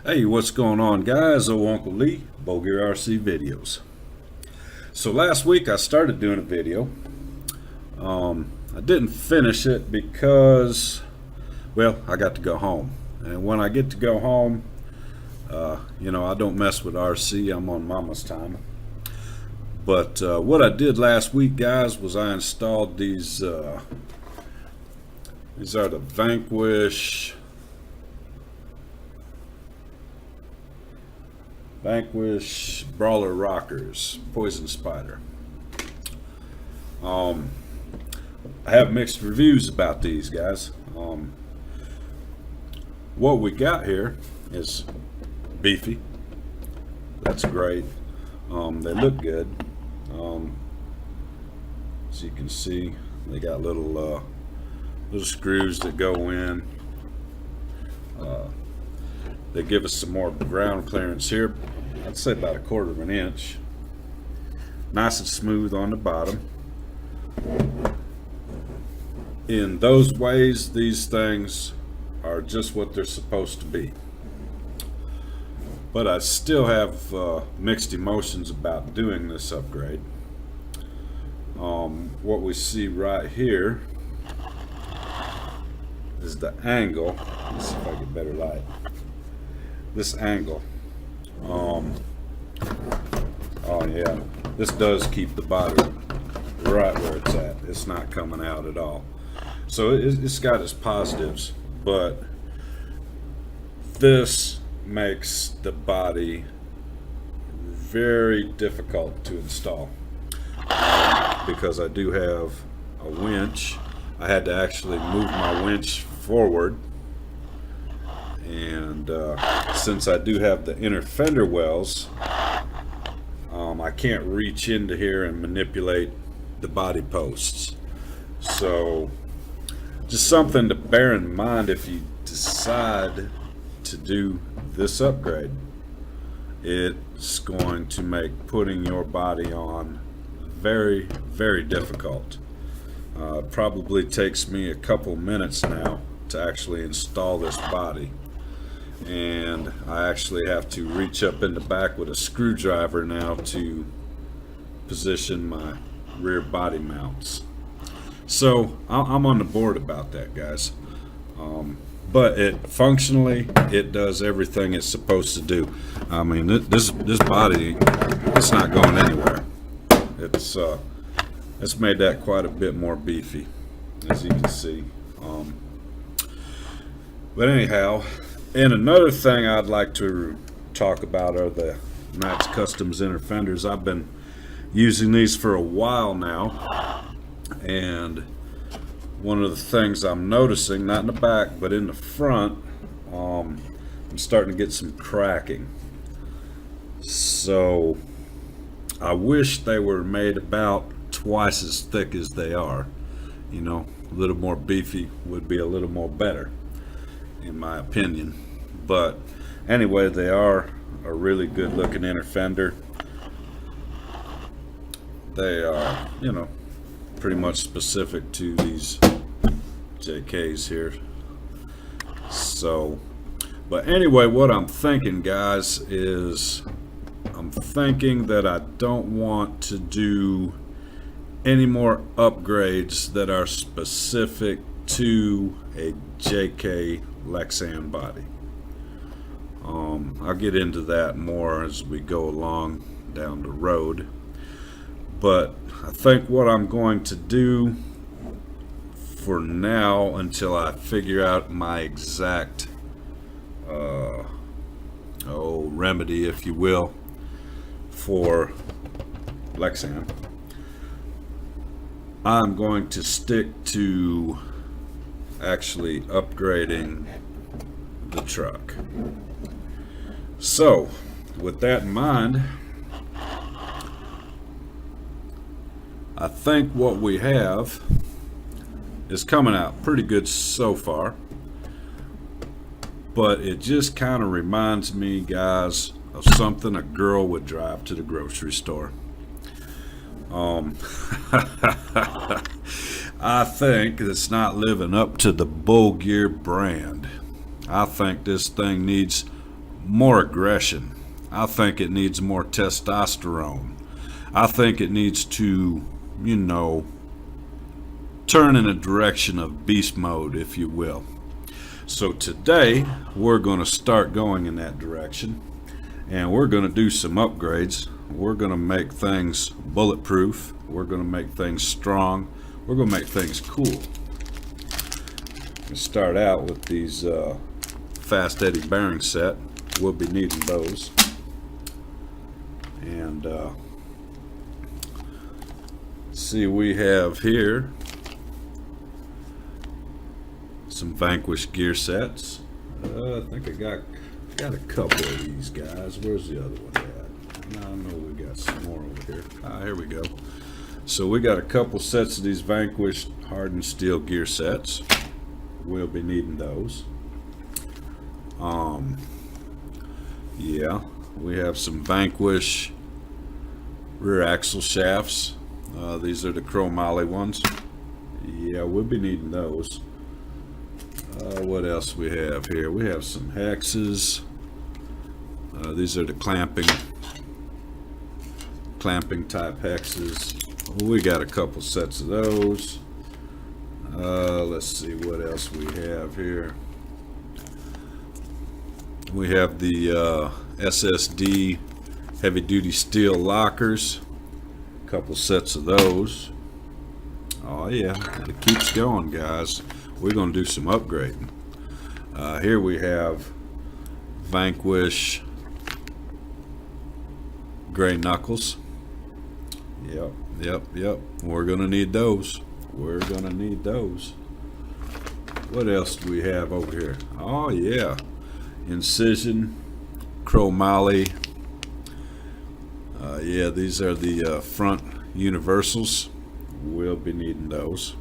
Hey, what's going on, guys? Uncle Lee, Bulgari RC videos. So last week I started doing a video. I didn't finish it because, well, I got to go home. And when I get to go home, I don't mess with RC. I'm on mama's time. But what I did last week, guys, was I installed these. These are the Vanquish Brawler Rockers, Poison Spider. I have mixed reviews about these guys. What we got here is beefy. That's great. They look good. As you can see, they got little screws that go in. They give us some more ground clearance here. I'd say about 1/4 of an inch. Nice and smooth on the bottom. In those ways, these things are just what they're supposed to be. But I still have mixed emotions about doing this upgrade. What we see right here is the angle. Let's see if I get better light. This angle. Oh yeah, this does keep the body right where it's at. It's not coming out at all. So it's got its positives, but this makes the body very difficult to install because I do have a winch. I had to actually move my winch forward, and since I do have the inner fender wells, I can't reach into here and manipulate the body posts. So just something to bear in mind if you decide to do this upgrade. It's going to make putting your body on very, very difficult. It probably takes me a couple minutes now to actually install this body, and I actually have to reach up in the back with a screwdriver now to position my rear body mounts. So I'm on the board about that, guys. But functionally it does everything it's supposed to do. I mean, this body, it's not going anywhere. It's made that quite a bit more beefy, as you can see. But anyhow, and another thing I'd like to talk about are the Max Customs inner fenders. I've been using these for a while now, and one of the things I'm noticing, not in the back but in the front, I'm starting to get some cracking. So I wish they were made about twice as thick as they are. You know, a little more beefy would be a little more better, in my opinion. But anyway, they are a really good looking inner fender. They are, pretty much specific to these JKs here. So, but anyway, what I'm thinking, guys, is I'm thinking that I don't want to do any more upgrades that are specific to a JK Lexan body. I'll get into that more as we go along down the road, but I think what I'm going to do for now, until I figure out my exact remedy, if you will, for Lexan, I'm going to stick to actually upgrading the truck. So with that in mind, I think what we have is coming out pretty good so far, but it just kind of reminds me, guys, of something a girl would drive to the grocery store. I think it's not living up to the Bulgari brand. I think this thing needs more aggression. I think it needs more testosterone. I think it needs to, you know, turn in a direction of beast mode, if you will. So today we're going to start going in that direction, and we're going to do some upgrades. We're going to make things bulletproof. We're going to make things strong. We're going to make things cool. We start out with these fast eddy bearing set. We'll be needing those. And see, we have here some Vanquish gear sets. I think I got a couple of these guys. Where's the other one at? I know we got some more over here. Here we go. So we got a couple sets of these Vanquish hardened steel gear sets. We'll be needing those. Yeah, we have some Vanquish rear axle shafts. These are the chromoly ones. Yeah, we'll be needing those. What else we have here? We have some hexes. These are the clamping type hexes. We got a couple sets of those. Let's see what else we have here. We have the SSD heavy duty steel lockers. A couple sets of those. Oh yeah, it keeps going, guys. We're going to do some upgrading. Here we have Vanquish gray knuckles. Yep. We're going to need those. What else do we have over here? Oh yeah, Incision chromoly. Yeah, these are the front universals. We'll be needing those.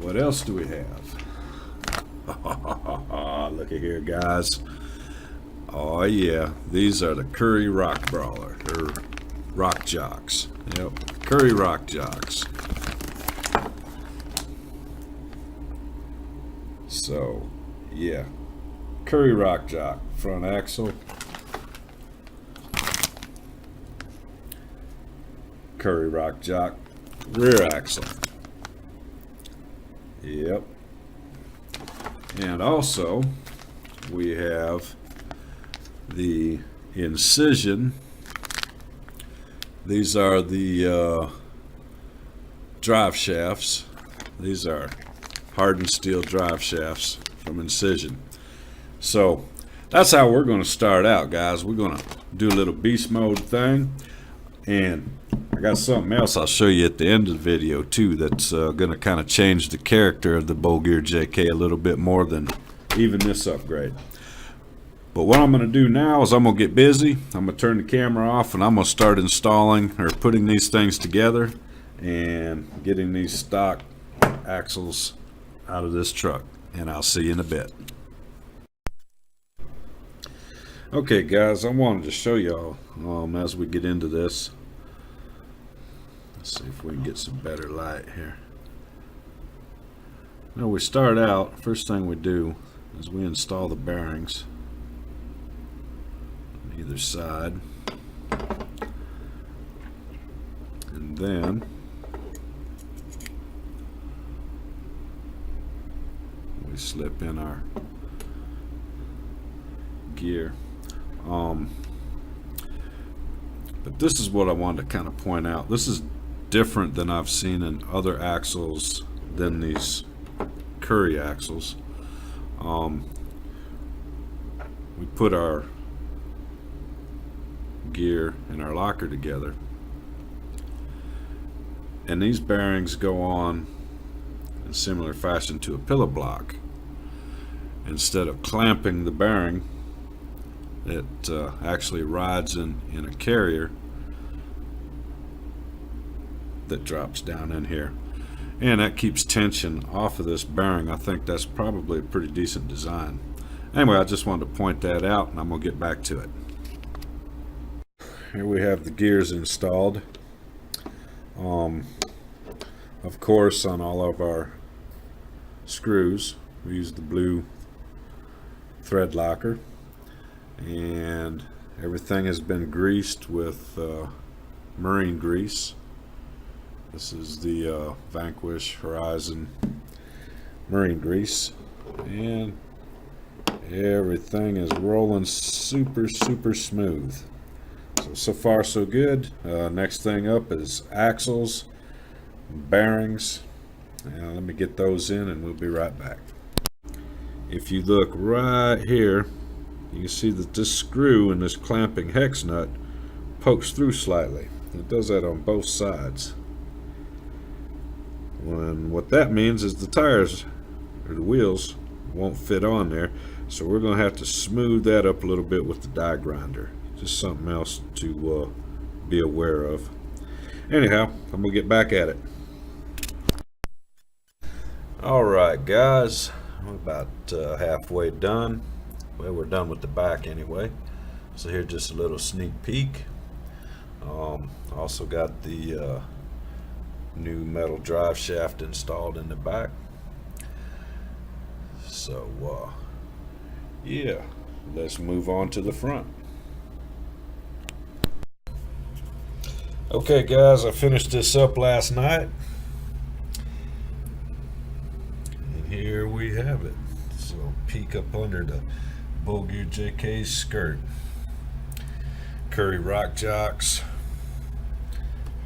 What else do we have? Look at here, guys. Oh yeah, these are the Currie rock brawler, or rock jocks. Yep, Currie rock jocks. So yeah, Currie rock jock front axle, Currie rock jock rear axle. Yep. And also we have the Incision. These are the drive shafts. These are hardened steel drive shafts from Incision. So that's how we're going to start out, guys. We're going to do a little beast mode thing, and I got something else I'll show you at the end of the video too that's going to kind of change the character of the Bow Gear JK a little bit more than even this upgrade. But what I'm going to do now is I'm going to get busy. I'm going to turn the camera off, and I'm going to start installing or putting these things together and getting these stock axles out of this truck, and I'll see you in a bit. Okay guys, I wanted to show y'all as we get into this. Let's see if we can get some better light here. Now we start out, first thing we do is we install the bearings on either side, and then we slip in our gear. But this is what I wanted to kind of point out. This is different than I've seen in other axles than these Currie axles. We put our gear and our locker together, and these bearings go on in a similar fashion to a pillow block. Instead of clamping the bearing, it actually rides in a carrier that drops down in here, and that keeps tension off of this bearing. I think that's probably a pretty decent design. Anyway, I just wanted to point that out, and I'm gonna get back to it. Here we have the gears installed. Of course, on all of our screws we use the blue thread locker. and everything has been greased with marine grease. This is the Vanquish Horizon marine grease, and everything is rolling super smooth. So far so good. Next thing up is axles, bearings. Now let me get those in and we'll be right back. If you look right here, you can see that this screw in this clamping hex nut pokes through slightly. It does that on both sides. What that means is the tires or the wheels won't fit on there, so we're going to have to smooth that up a little bit with the die grinder. Just something else to be aware of. Anyhow, I'm going to get back at it. Alright guys, we're about halfway done. Well, we're done with the back anyway. So here's just a little sneak peek. Also got the new metal drive shaft installed in the back. So yeah, let's move on to the front. Okay guys, I finished this up last night, and here we have it. So peek up under the Bull Gear JK's skirt. Currie rock jocks,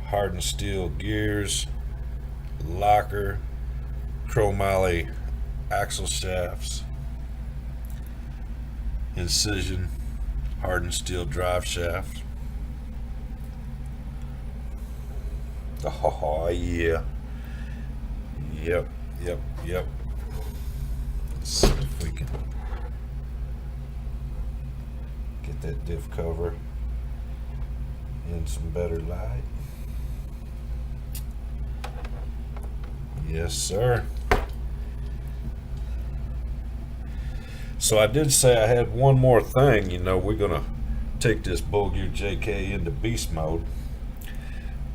hardened steel gears, locker, chromoly axle shafts, incision, hardened steel drive shaft. Oh yeah. Yep. Let's see if we can get that diff cover in some better light. Yes, sir. So I did say I had one more thing. You know, we're gonna take this Bull Gear JK into beast mode.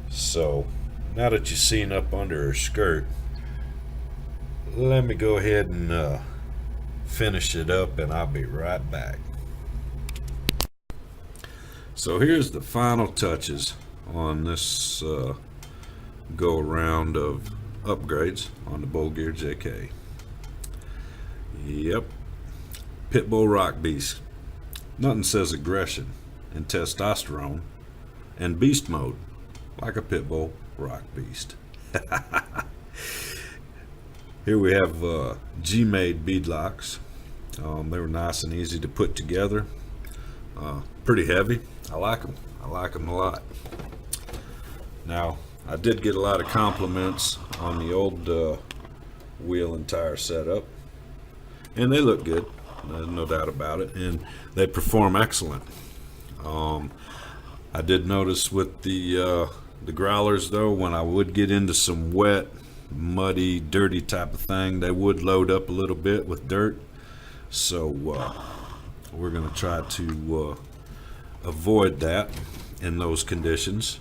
So now that you've seen up under her skirt, let me go ahead and finish it up, and I'll be right back. So here's the final touches on this go around of upgrades on the Bull Gear JK. Yep, Pitbull Rock Beast. Nothing says aggression and testosterone and beast mode like a Pitbull Rock Beast. Here we have G-made bead locks. They were nice and easy to put together. Pretty heavy. I like them. I like them a lot. Now, I did get a lot of compliments on the old wheel and tire setup, and they look good. There's no doubt about it, and they perform excellent. I did notice with the growlers though, when I would get into some wet, muddy, dirty type of thing, they would load up a little bit with dirt. So we're going to try to avoid that in those conditions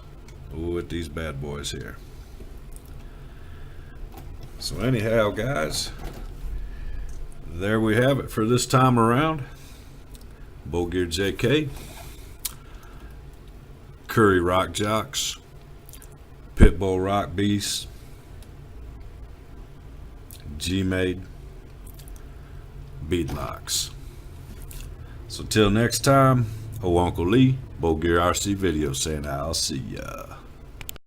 with these bad boys here. So anyhow guys, there we have it for this time around. Bull Gear JK, Currie rock jocks, Pitbull Rock Beast, G-made bead locks. So till next time, Uncle Lee, Bull Gear RC Video saying I'll see ya.